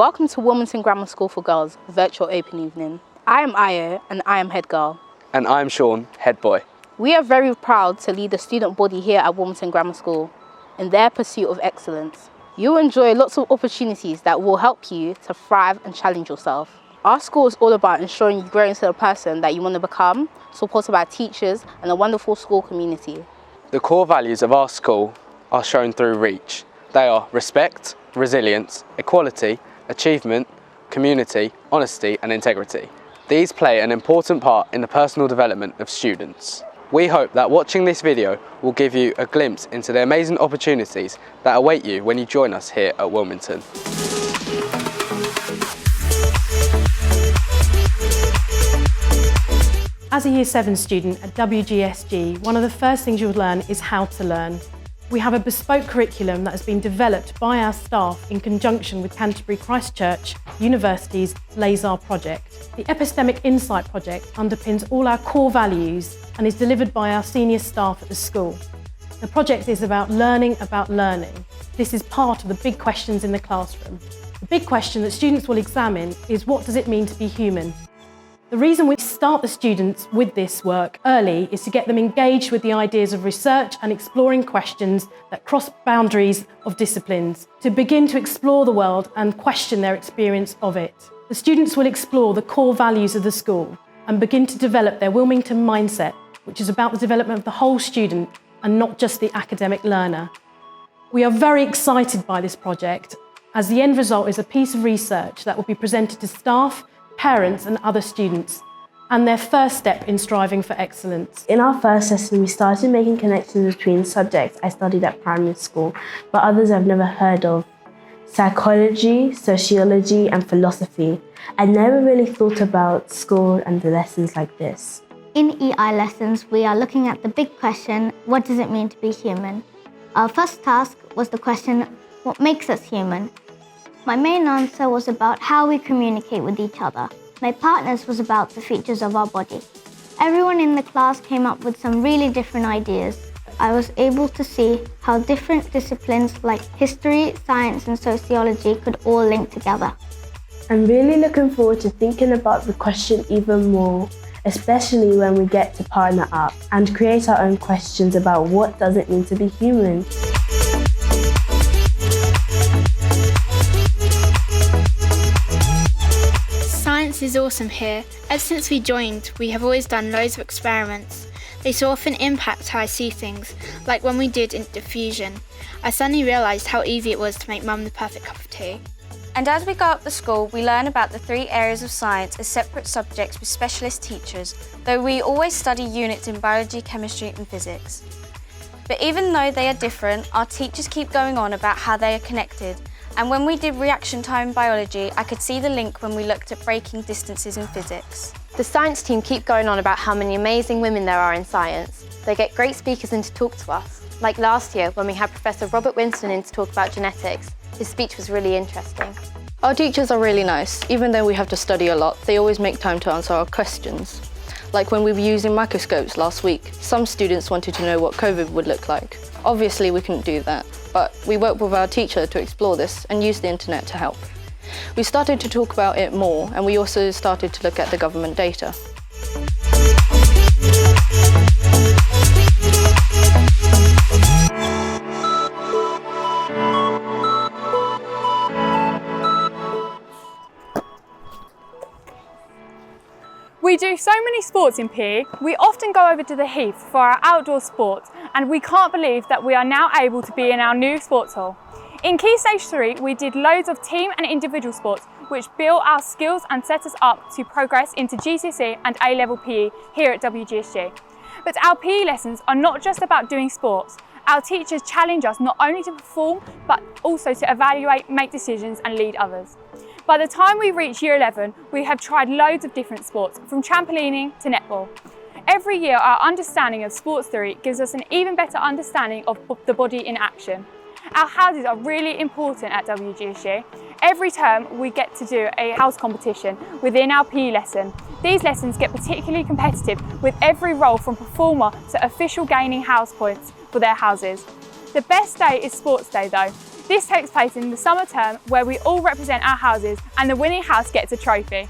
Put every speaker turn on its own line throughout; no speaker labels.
Welcome to Wilmington Grammar School for Girls Virtual Open Evening. I am Ayo and I am head girl.
And I'm Sean, head boy.
We are very proud to lead the student body here at Wilmington Grammar School in their pursuit of excellence. You'll enjoy lots of opportunities that will help you to thrive and challenge yourself. Our school is all about ensuring you grow into the person that you want to become, supported by teachers and a wonderful school community.
The core values of our school are shown through REACH. They are respect, resilience, equality, achievement, community, honesty and integrity. These play an important part in the personal development of students. We hope that watching this video will give you a glimpse into the amazing opportunities that await you when you join us here at Wilmington.
As a Year 7 student at WGSG, one of the first things you'll learn is how to learn. We have a bespoke curriculum that has been developed by our staff in conjunction with Canterbury Christ Church University's LASAR project. The Epistemic Insight project underpins all our core values and is delivered by our senior staff at the school. The project is about learning. This is part of the big questions in the classroom. The big question that students will examine is, what does it mean to be human? The reason we start the students with this work early is to get them engaged with the ideas of research and exploring questions that cross boundaries of disciplines, to begin to explore the world and question their experience of it. The students will explore the core values of the school and begin to develop their Wilmington mindset, which is about the development of the whole student and not just the academic learner. We are very excited by this project, as the end result is a piece of research that will be presented to staff, parents and other students, and their first step in striving for excellence.
In our first lesson, we started making connections between subjects I studied at primary school, but others I've never heard of. Psychology, sociology and philosophy. I never really thought about school and the lessons like this.
In EI lessons, we are looking at the big question, what does it mean to be human? Our first task was the question, what makes us human? My main answer was about how we communicate with each other. My partner's was about the features of our body. Everyone in the class came up with some really different ideas. I was able to see how different disciplines like history, science and sociology could all link together.
I'm really looking forward to thinking about the question even more, especially when we get to partner up and create our own questions about what does it mean to be human.
Science is awesome here. Ever since we joined, we have always done loads of experiments. They so often impact how I see things, like when we did in diffusion. I suddenly realised how easy it was to make mum the perfect cup of tea.
And as we go up the school, we learn about the 3 areas of science as separate subjects with specialist teachers, though we always study units in biology, chemistry and physics. But even though they are different, our teachers keep going on about how they are connected. And when we did reaction time in biology, I could see the link when we looked at breaking distances in physics.
The science team keep going on about how many amazing women there are in science. They get great speakers in to talk to us. Like last year when we had Professor Robert Winston in to talk about genetics. His speech was really interesting.
Our teachers are really nice. Even though we have to study a lot, they always make time to answer our questions. Like when we were using microscopes last week, some students wanted to know what COVID would look like. Obviously we couldn't do that, but we worked with our teacher to explore this and use the internet to help. We started to talk about it more, and we also started to look at the government data.
We do so many sports in PE, we often go over to the Heath for our outdoor sports, and we can't believe that we are now able to be in our new sports hall. In Key Stage 3, we did loads of team and individual sports, which built our skills and set us up to progress into GCSE and A-level PE here at WGSG. But our PE lessons are not just about doing sports. Our teachers challenge us not only to perform, but also to evaluate, make decisions and lead others. By the time we reach Year 11, we have tried loads of different sports, from trampolining to netball. Every year, our understanding of sports theory gives us an even better understanding of the body in action. Our houses are really important at WGSG. Every term, we get to do a house competition within our PE lesson. These lessons get particularly competitive, with every role from performer to official gaining house points for their houses. The best day is sports day though. This takes place in the summer term where we all represent our houses and the winning house gets a trophy.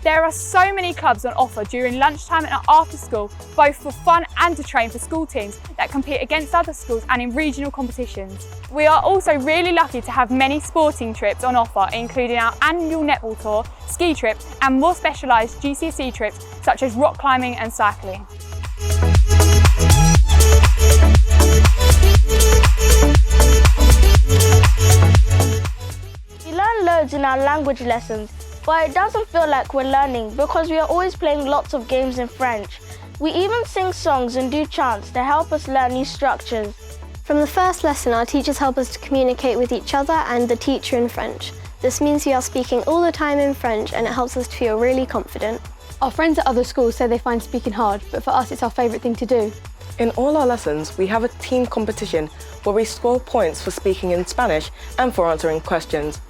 There are so many clubs on offer during lunchtime and after school, both for fun and to train for school teams that compete against other schools and in regional competitions. We are also really lucky to have many sporting trips on offer, including our annual netball tour, ski trips and more specialised GCSE trips such as rock climbing and cycling.
We learn loads in our language lessons, but it doesn't feel like we're learning because we are always playing lots of games in French. We even sing songs and do chants to help us learn new structures.
From the first lesson, our teachers help us to communicate with each other and the teacher in French. This means we are speaking all the time in French and it helps us to feel really confident.
Our friends at other schools say they find speaking hard, but for us it's our favourite thing to do.
In all our lessons, we have a team competition where we score points for speaking in Spanish and for answering questions.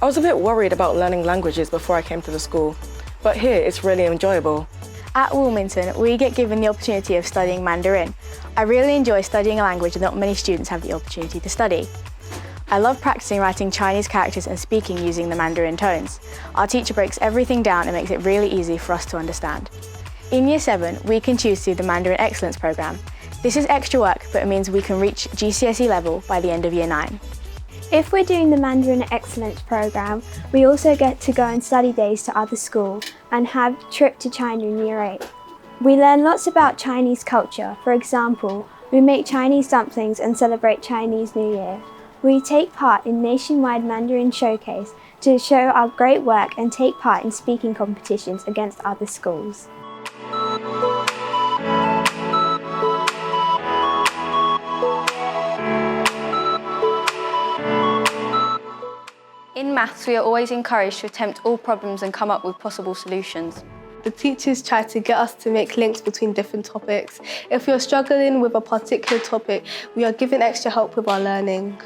I was a bit worried about learning languages before I came to the school, but here it's really enjoyable.
At Wilmington, we get given the opportunity of studying Mandarin. I really enjoy studying a language that not many students have the opportunity to study. I love practicing writing Chinese characters and speaking using the Mandarin tones. Our teacher breaks everything down and makes it really easy for us to understand. In Year 7, we can choose through the Mandarin Excellence programme. This is extra work, but it means we can reach GCSE level by the end of Year 9.
If we're doing the Mandarin Excellence programme, we also get to go on study days to other schools and have a trip to China in Year 8. We learn lots about Chinese culture. For example, we make Chinese dumplings and celebrate Chinese New Year. We take part in nationwide Mandarin showcase to show our great work and take part in speaking competitions against other schools.
In maths, we are always encouraged to attempt all problems and come up with possible solutions.
The teachers try to get us to make links between different topics. If we are struggling with a particular topic, we are given extra help with our learning.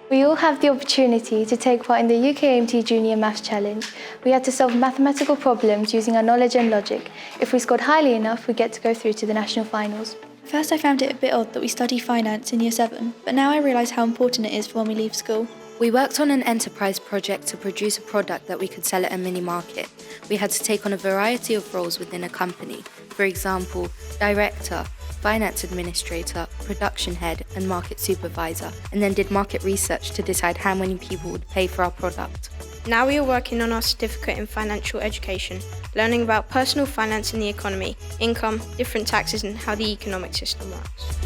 We all have the opportunity to take part in the UKMT Junior Maths Challenge. We had to solve mathematical problems using our knowledge and logic. If we scored highly enough, we get to go through to the national finals.
First I found it a bit odd that we study finance in Year 7, but now I realise how important it is for when we leave school.
We worked on an enterprise project to produce a product that we could sell at a mini market. We had to take on a variety of roles within a company. For example, director, finance administrator, production head and market supervisor, and then did market research to decide how many people would pay for our product.
Now we are working on our certificate in financial education, learning about personal finance in the economy, income, different taxes and how the economic system works.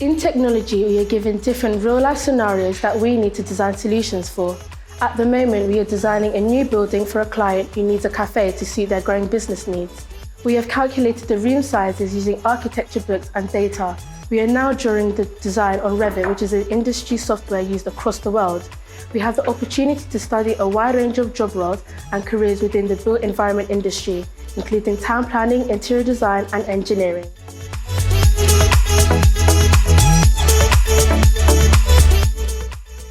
In technology, we are given different real-life scenarios that we need to design solutions for. At the moment, we are designing a new building for a client who needs a cafe to suit their growing business needs. We have calculated the room sizes using architecture books and data. We are now drawing the design on Revit, which is an industry software used across the world. We have the opportunity to study a wide range of job roles and careers within the built environment industry, including town planning, interior design, and engineering.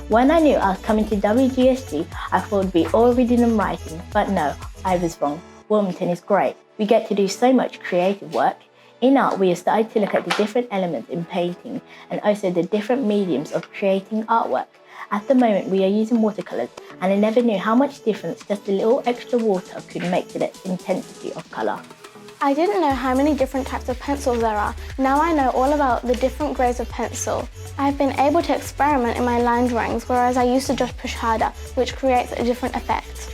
When I knew I was coming to WGSG, I thought it would be all reading and writing, but no, I was wrong. Wilmington is great. We get to do so much creative work. In art, we have started to look at the different elements in painting and also the different mediums of creating artwork. At the moment, we are using watercolours, and I never knew how much difference just a little extra water could make to the intensity of colour.
I didn't know how many different types of pencils there are. Now I know all about the different grades of pencil. I've been able to experiment in my line drawings, whereas I used to just push harder, which creates a different effect.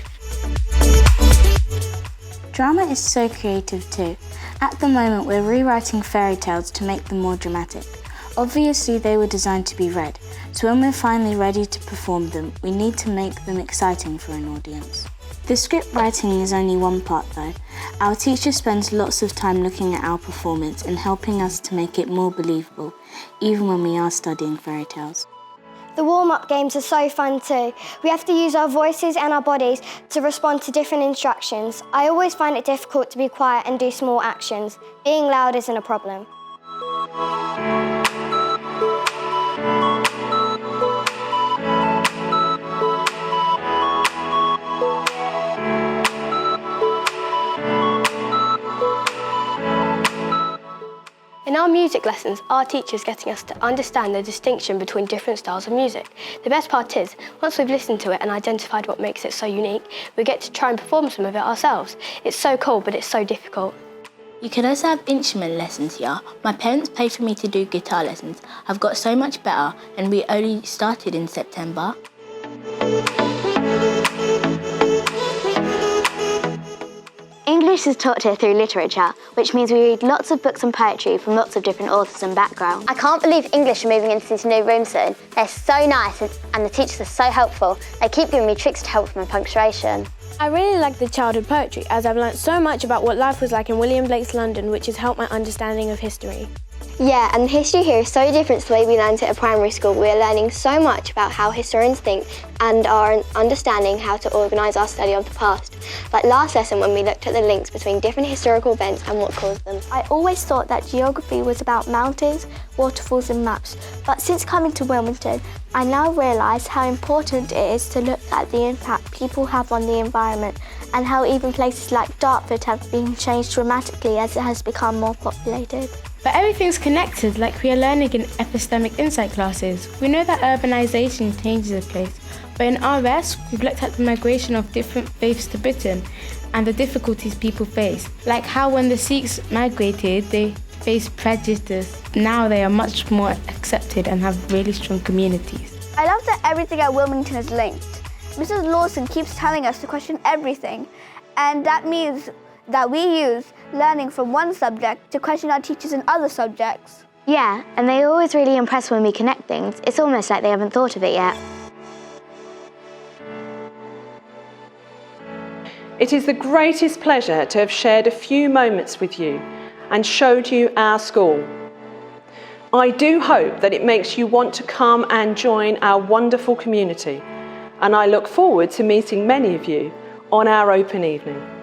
Drama is so creative too. At the moment, we're rewriting fairy tales to make them more dramatic. Obviously, they were designed to be read, so when we're finally ready to perform them, we need to make them exciting for an audience. The script writing is only one part though. Our teacher spends lots of time looking at our performance and helping us to make it more believable, even when we are studying fairy tales.
The warm-up games are so fun too. We have to use our voices and our bodies to respond to different instructions. I always find it difficult to be quiet and do small actions. Being loud isn't a problem.
our music lessons, our teacher's getting us to understand the distinction between different styles of music. The best part is, once we've listened to it and identified what makes it so unique, we get to try and perform some of it ourselves. It's so cool, but it's so difficult.
You can also have instrument lessons here. My parents paid for me to do guitar lessons. I've got so much better, and we only started in September.
English is taught here through literature, which means we read lots of books and poetry from lots of different authors and backgrounds.
I can't believe English are moving into this new room soon. They're so nice and the teachers are so helpful. They keep giving me tricks to help with my punctuation.
I really like the childhood poetry as I've learnt so much about what life was like in William Blake's London, which has helped my understanding of history.
Yeah, and the history here is so different to the way we learned it at primary school. We're learning so much about how historians think and are understanding how to organise our study of the past. Like last lesson when we looked at the links between different historical events and what caused them.
I always thought that geography was about mountains, waterfalls and maps, but since coming to Wilmington, I now realise how important it is to look at the impact people have on the environment and how even places like Dartford have been changed dramatically as it has become more populated.
But everything's connected, like we are learning in epistemic insight classes. We know that urbanisation changes a place, but in RS, we've looked at the migration of different faiths to Britain and the difficulties people face. Like how when the Sikhs migrated, they faced prejudice. Now they are much more accepted and have really strong communities.
I love that everything at Wilmington is linked. Mrs. Lawson keeps telling us to question everything, and that means that we use learning from one subject to question our teachers in other subjects.
Yeah, and they're always really impressed when we connect things. It's almost like they haven't thought of it yet.
It is the greatest pleasure to have shared a few moments with you and showed you our school. I do hope that it makes you want to come and join our wonderful community, and I look forward to meeting many of you on our open evening.